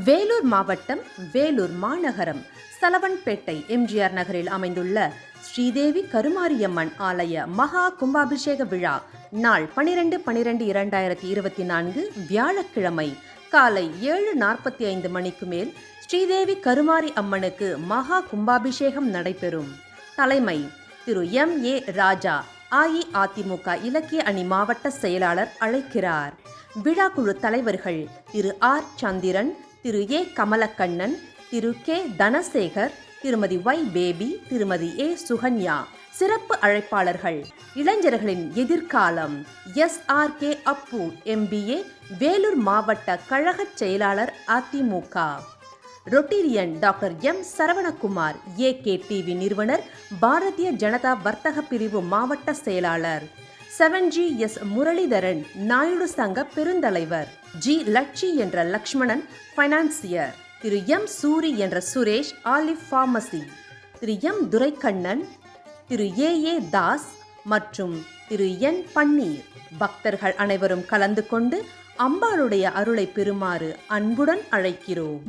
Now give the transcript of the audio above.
வேலூர் மாவட்டம், வேலூர் மாநகரம், சலவன்பேட்டை எம்ஜிஆர் நகரில் அமைந்துள்ள ஸ்ரீதேவி கருமாரியம்மன் ஆலய மகா கும்பாபிஷேக விழா நாள் 12/12/2024 வியாழக்கிழமை காலை 7:45 மணிக்கு மேல் ஸ்ரீதேவி கருமாரி அம்மனுக்கு மகா கும்பாபிஷேகம் நடைபெறும். தலைமை திரு M.A. ராஜா, அஇஅதிமுக இலக்கிய அணி மாவட்ட செயலாளர் அழைக்கிறார். விழாக்குழு தலைவர்கள் திரு ஆர். சந்திரன், திரு ஏ. கமலக்கண்ணன், திரு கே. தனசேகர், திருமதி Y. பேபி, திருமதி ஏ. சுகன்யா. சிறப்பு அழைப்பாளர்கள் இளைஞர்களின் எதிர்காலம் SRK அப்பு MBA, வேலூர் மாவட்ட கழக செயலாளர் AIADMK. Rotarian doctor M. Saravanakumar, AK TV நிறுவனர், பாரதிய ஜனதா வர்த்தக பிரிவு மாவட்ட செயலாளர். 7G.S. முரளிதரன், நாயுடு சங்க பெருந்தலைவர். G. லட்சி என்ற லக்ஷ்மணன், ஃபைனான்சியர். திரு M. சூரி என்ற சுரேஷ், ஆலிவ் பார்மசி. திரு M. துரைக்கண்ணன், திரு A.A. தாஸ் மற்றும் திரு N. பன்னீர். பக்தர்கள் அனைவரும் கலந்து கொண்டு அம்பாளுடைய அருளை பெறுமாறு அன்புடன் அழைக்கிறோம்.